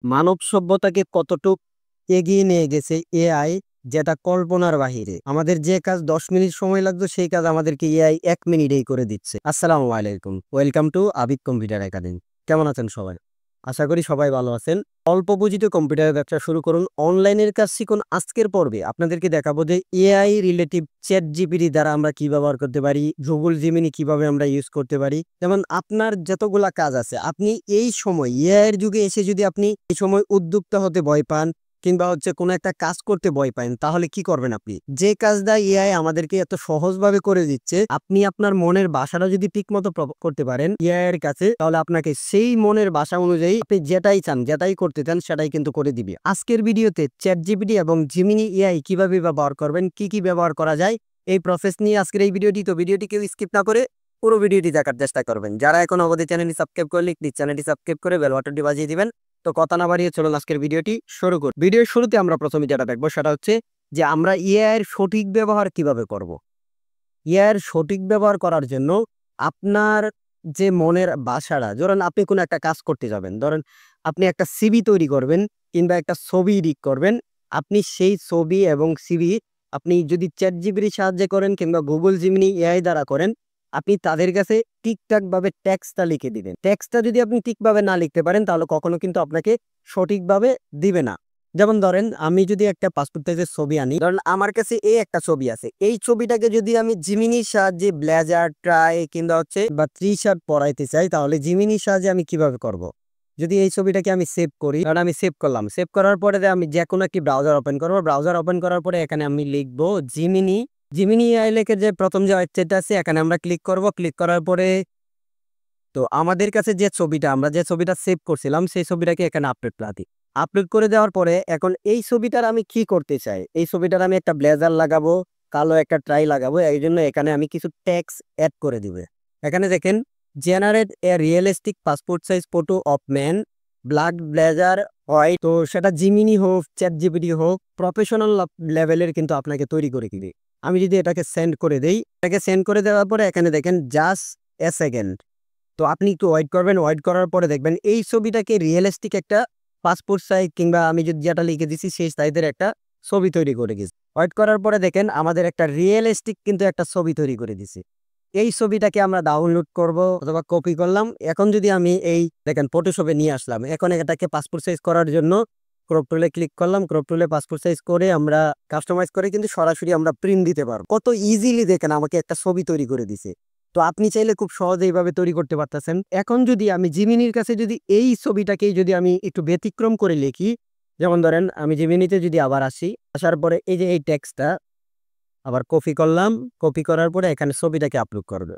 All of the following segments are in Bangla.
মানব সভ্যতাকে কতটুক এগিয়ে নিয়ে গেছে এআই, যেটা কল্পনার বাহিরে। আমাদের যে কাজ 10 মিনিট সময় লাগতো সেই কাজ আমাদেরকে এআই 1 মিনিটেই করে দিচ্ছে। আসসালামু আলাইকুম, welcome to Abid computer academy. কেমন আছেন সবাই? আশা করি সবাই ভালো আছেন। অল্প পুঁজিতে কম্পিউটারের ব্যবসা শুরু করুন, অনলাইনের কাজ শিখুন। আজকের পর্বে আপনাদেরকে দেখাবো যে এআই রিলেটিভ চ্যাট জিপিটি দ্বারা আমরা কি ব্যবহার করতে পারি, গুগল জিমিনি কিভাবে আমরা ইউজ করতে পারি। যেমন আপনার যতগুলা কাজ আছে, আপনি এই সময় এআই এর যুগে এসে যদি আপনি এই সময় উদ্যোক্তা হতে ভয় পান কিংবা কোনো একটা কাজ করতে ভয় পান, তাহলে কি করবেন? আপনি যে কাজটা এআই আমাদেরকে এত সহজভাবে করে দিচ্ছে, আপনি আপনার মনের বাসাটা যদি ঠিক মতো করতে পারেন এআই এর কাছে, তাহলে আপনাকে সেই মনের বাসা অনুযায়ী আপনি যেটাই চান, যেটাই করতে চান সেটাই কিন্তু করে দিবে। আজকের ভিডিওতে চ্যাট জিপিটি এবং জিমিনি এআই কিভাবে ব্যবহার করবেন, কি কি ব্যবহার করা যায়, এই প্রসেস নিয়ে আজকের এই ভিডিওটি। তো ভিডিওটি কেউ স্কিপ না করে পুরো ভিডিওটি দেখার চেষ্টা করবেন। যারা এখন আমাদের চ্যানেলটি সাবস্ক্রাইব করলে প্লিজ চ্যানেলটি সাবস্ক্রাইব করে বেল বাটনটি বাজিয়ে দিবেন। তো কথা না বাড়িয়ে চলুন আজকের ভিডিওটি শুরু করি। ভিডিওর শুরুতে আমরা প্রথমে যেটা দেখবো সেটা হচ্ছে যে আমরা এআই এর সঠিক ব্যবহার কিভাবে করব। এআই এর সঠিক ব্যবহার করার জন্য আপনার যে মনের বাসাটা, ধরেন আপনি কোনো একটা কাজ করতে যাবেন, ধরেন আপনি একটা সিভি তৈরি করবেন কিংবা একটা ছবি এডিট করবেন, আপনি সেই ছবি এবং সিভি আপনি যদি চ্যাট জিপিটির সাহায্যে করেন কিংবা গুগল জিমিনি এআই দ্বারা করেন, আপনি তাদের কাছে ঠিকঠাক ভাবে টেক্সটটা লিখে দিবেন। টেক্সটটা যদি আপনি ঠিকভাবে না লিখতে পারেন, তাহলে কখনো কিন্তু আপনাকে সঠিকভাবে দিবে না। যেমন ধরেন আমি যদি একটা পাসপোর্ট সাইজের ছবি আনি, ধরেন আমার কাছে এই একটা ছবি আছে, এই ছবিটাকে যদি আমি জিমিনির সাহায্যে ব্লেজার ট্রাই কিংবা বা থ্রি শার্ট পরাইতে চাই, তাহলে জিমিনির সাহায্যে আমি কিভাবে করব। যদি এই ছবিটাকে আমি সেভ করি, কারণ আমি সেভ করলাম, সেভ করার পরে আমি যে কোনো একটি ব্রাউজার ওপেন করবো, ব্রাউজার ওপেন করার পরে এখানে আমি লিখবো জিমিনি। জিমিনি এআই লেখে যে প্রথম যে ওয়েবসাইটটা আছে এখানে আমরা ক্লিক করব। ক্লিক করার পরে তো আমাদের কাছে যে ছবিটা, আমরা যে ছবিটা সেভ করছিলাম সেই ছবিটাকে এখানে আপলোড করে দিই। আপলোড করে দেওয়ার পরে এখন এই ছবিটার আমি কি করতে চাই, এই ছবিটার আমি একটা ব্লেজার লাগাবো, কালো একটা ট্রাই লাগাবো, এই জন্য এখানে আমি কিছু ট্যাক্স অ্যাড করে দিবে। এখানে দেখেন generate A realistic passport size photo of man, black blazer white. তো সেটা জিমিনি হোক, চ্যাট জিপিটি হোক, প্রফেশনাল লেভেলের কিন্তু আপনাকে তৈরি করে দিবে। আমি যদি এটাকে সেন্ড করে দেই, এটাকে সেন্ড করে দেওয়ার পরে এখানে দেখেন জাস্ট এ সেকেন্ড। তো আপনি একটু ওয়েট করবেন, ওয়েট করার পরে দেখবেন এই ছবিটাকে রিয়েলিস্টিক একটা পাসপোর্ট সাইজ কিংবা আমি যদি যেটা লিখে দিছি সেই সাইজের একটা ছবি তৈরি করে গেছি। ওয়েট করার পরে দেখেন আমাদের একটা রিয়েলিস্টিক কিন্তু একটা ছবি তৈরি করে দিছি। এই ছবিটাকে আমরা ডাউনলোড করব অথবা কপি করলাম। এখন যদি আমি এই দেখেন ফটোশপে নিয়ে আসলাম, এখন এটাকে পাসপোর্ট সাইজ করার জন্য ক্রপ টুলে ক্লিক করলাম, ক্রপ টুলে পাসপোর্ট সাইজ করে আমরা কাস্টমাইজ করে কিন্তু সরাসরি আমরা প্রিন্ট দিতে পারবো। কত ইজিলি দেখেন আমাকে একটা ছবি তৈরি করে দিছে। তো আপনি চাইলে খুব সহজে এইভাবে তৈরি করতে পারতেছেন। এখন যদি আমি জিমিনির কাছে যদি এই ছবিটাকেই যদি আমি একটু ব্যতিক্রম করে লিখি, যেমন ধরেন আমি জিমিনিতে যদি আবার আসি, আসার পরে এই যে এই টেক্সটটা আবার কপি করলাম, কপি করার পরে এখানে ছবিটাকে আপলোড করবে।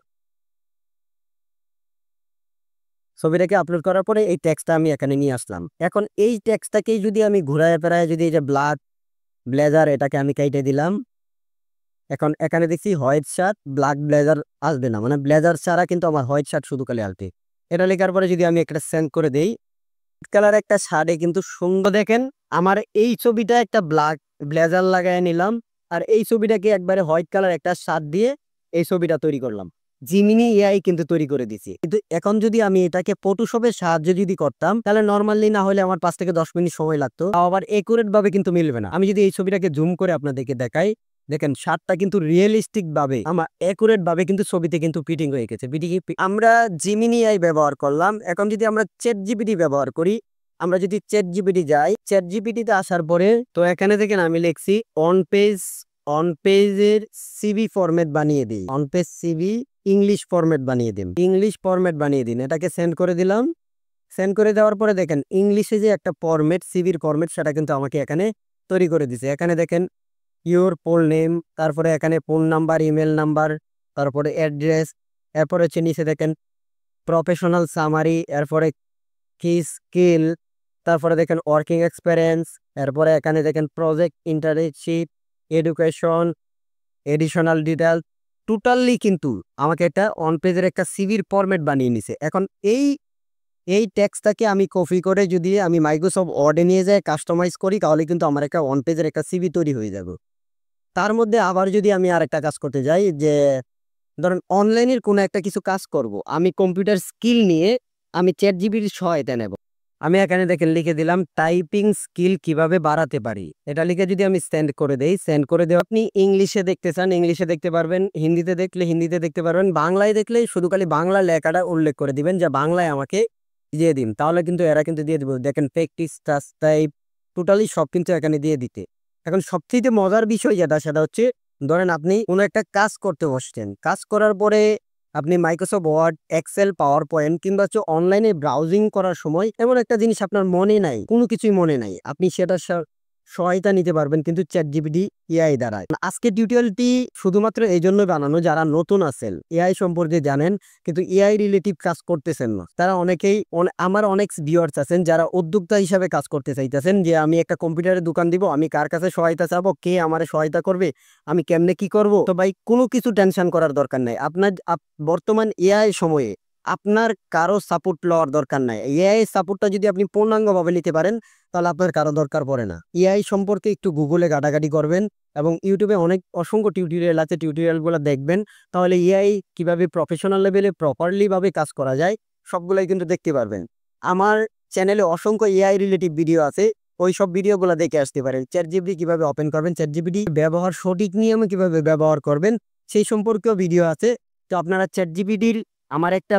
ছবিটাকে আপলোড করার পরে এই টেক্সটটা আমি এখানে নিয়ে আসলাম। এখন এই টেক্সটটাকেই যদি আমি ঘুরায় ফেরায় যদি এই যে ব্ল্যাক ব্লেজার এটাকে আমি কেটে দিলাম, এখন এখানে দেখছি হোয়াইট শার্ট ব্ল্যাক ব্লেজার আসবে না, মানে ব্লেজার ছাড়া কিন্তু আমার হোয়াইট শার্ট শুধু খালি আসবে। এটা লেখার পরে যদি আমি একটা সেন্ড করে দেই, কালার একটা শার্টে কিন্তু সুন্দর দেখেন আমার এই ছবিটা একটা ব্ল্যাক ব্লেজার লাগাই নিলাম, আর এই ছবিটাকে একবারে হোয়াইট কালার একটা শার্ট দিয়ে এই ছবিটা তৈরি করলাম। জিমিনি এআই কিন্তু তৈরি করে দিছি। কিন্তু এখন যদি আমি এটাকে ফটোশপের সাহায্যে যদি করতাম, তাহলে নর্মালি না হলে আমার 5 থেকে 10 মিনিট সময় লাগতো, তাও আবার একুরেট ভাবে কিন্তু মিলবে না। আমি যদি এই ছবিটাকে জুম করে আপনাদেরকে দেখাই, দেখেন শার্টটা কিন্তু রিয়েলিস্টিক ভাবে আমার একুরেট ভাবে কিন্তু ছবিতে কিন্তু ফিটিং হয়ে গেছে। আমরা জিমিনি এআই ব্যবহার করলাম। এখন যদি আমরা চ্যাট জিপিটি ব্যবহার করি, আমরা যদি চ্যাট জিপিটি যাই, চ্যাট জিপিটিতে আসার পরে তো এখানে দেখেন আমি লিখছি অন পেজের সিভি ফরম্যাট বানিয়ে দিই, on page CV English format বানিয়ে দিন, ইংলিশ ফরম্যাট বানিয়ে দিন। এটাকে সেন্ড করে দিলাম। সেন্ড করে দেওয়ার পরে দেখেন ইংলিশে যে একটা ফরম্যাট, সিভির ফরম্যাট, সেটা কিন্তু আমাকে এখানে তৈরি করে দিছে। এখানে দেখেন ইউর ফুল নেম, তারপরে এখানে ফোন নাম্বার, ইমেল নাম্বার, তারপরে অ্যাড্রেস, এরপরে হচ্ছে নিচে দেখেন প্রফেশনাল সামারি, এরপরে কি স্কিল, তারপরে দেখেন ওয়ার্কিং এক্সপিরিয়েন্স, এরপরে এখানে দেখেন project, internship, education, additional detail. Totally কিন্তু আমাকে একটা অন পেজের একটা সিভির ফরম্যাট বানিয়ে নিছে। এখন এই টেক্সটটাকে আমি কপি করে যদি আমি মাইক্রোসফট ওয়ার্ডে নিয়ে যাই কাস্টমাইজ করি, তাহলে কিন্তু আমার একটা অন পেজের একটা সিভি তৈরি হয়ে যাবে। তার মধ্যে আবার যদি আমি আরেকটা কাজ করতে যাই, যে ধরেন অনলাইনের কোনো একটা কিছু কাজ করব, আমি কম্পিউটার স্কিল নিয়ে আমি চ্যাট জিপিটির সহায়তা নেব। আমি এখানে দেখেন লিখে দিলাম টাইপিং স্কিল কিভাবে বাড়াতে পারি। এটা লিখে যদি আমি সেন্ড করে দেই, সেন্ড করে দেওয়া আপনি ইংলিশে দেখতে চান ইংলিশে দেখতে পারবেন, হিন্দিতে দেখলে হিন্দিতে দেখতে পারবেন, বাংলায় দেখলে শুধু খালি বাংলা লেখাটা উল্লেখ করে দিবেন যে বাংলায় আমাকে দিয়ে দিন, তাহলে কিন্তু এরা কিন্তু দিয়ে দিব। দেখেন প্র্যাকটিস টাস্ক টাইপ টোটালি সব কিন্তু এখানে দিয়ে দিতে। এখন সবথেকে মজার বিষয় যেটা সেটা হচ্ছে, ধরেন আপনি কোনো একটা কাজ করতে বসছেন, কাজ করার পরে আপনি Microsoft Word, Excel, PowerPoint কিংবা হচ্ছে অনলাইনে ব্রাউজিং করার সময় এমন একটা জিনিস আপনার মনে নাই, কোনো কিছুই মনে নাই, আপনি সেটা সহায়তা নিতে পারবেন কিন্তু চ্যাটজিপিটি এআই দ্বারা। আজকে টিউটোরিয়ালটি শুধুমাত্র এই জন্য বানানো যারা নতুন আছেন, এআই সম্পর্কে জানেন কিন্তু এআই রিলেটিভ কাজ করতেছেন না, তারা অনেকেই আমার অনেক ভিউয়ার্স আছেন যারা উদ্যোক্তা হিসাবে কাজ করতে চাইতেছেন যে আমি একটা কম্পিউটারের দোকান দিব, আমি কার কাছে সহায়তা চাবো, কে আমার সহায়তা করবে, আমি কেমনে কি করব। তো ভাই কোনো কিছু টেনশন করার দরকার নাই। আপনার বর্তমান এআই সময়ে আপনার কারো সাপোর্ট লওয়ার দরকার নাই। এআই সাপোর্টটা যদি আপনি পূর্ণাঙ্গভাবে নিতে পারেন তাহলে আপনার কারো দরকার পড়ে না। এআই সম্পর্কে একটু গুগলে ঘাটাঘাটি করবেন এবং ইউটিউবে অসংখ্য টিউটোরিয়াল আছে, টিউটোরিয়ালগুলো দেখবেন, তাহলে এআই কিভাবে প্রফেশনাল লেভেলে প্রপারলি ভাবে কাজ করা যায় সবগুলাই কিন্তু দেখতে পারবেন। আমার চ্যানেলে অসংখ্য এআই রিলেটিভ ভিডিও আছে, ওই সব ভিডিওগুলো দেখে আসতে পারেন। চ্যাটজিপিটি কিভাবে ওপেন করবেন, চ্যাটজিপিটি ব্যবহার সঠিক নিয়মে কিভাবে ব্যবহার করবেন সেই সম্পর্কেও ভিডিও আছে। তো আপনারা চ্যাটজিপিটির আমার একটা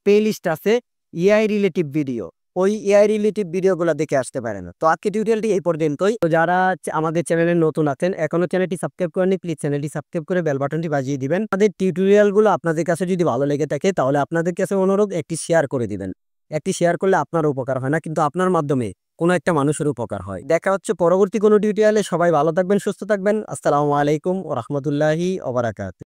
প্লে লিস্ট আছে এআই রিলেটিভ ভিডিও, ওই এআই রিলেটিভ ভিডিওগুলো দেখে আসতে পারেন। তো আজকে টিউটোরিয়ালটি এই পর্যন্তই। তো যারা আমাদের চ্যানেলে নতুন আছেন, এখনো চ্যানেলটি সাবস্ক্রাইব করেননি, প্লিজ চ্যানেলটি সাবস্ক্রাইব করে বেল বাটনটি বাজিয়ে দিবেন। আমাদের টিউটোরিয়ালগুলো আপনাদের কাছে যদি ভালো লেগে থাকে তাহলে আপনাদের কাছে অনুরোধ একটি শেয়ার করে দিবেন। একটি শেয়ার করলে আপনার উপকার হয় না কিন্তু আপনার মাধ্যমে কোনো একটা মানুষের উপকার হয়। দেখা হচ্ছে পরবর্তী কোনো টিউটোরিয়ালে। সবাই ভালো থাকবেন, সুস্থ থাকবেন। আসসালামু আলাইকুম ওয়া রাহমাতুল্লাহি ওয়া বারাকাতুহু।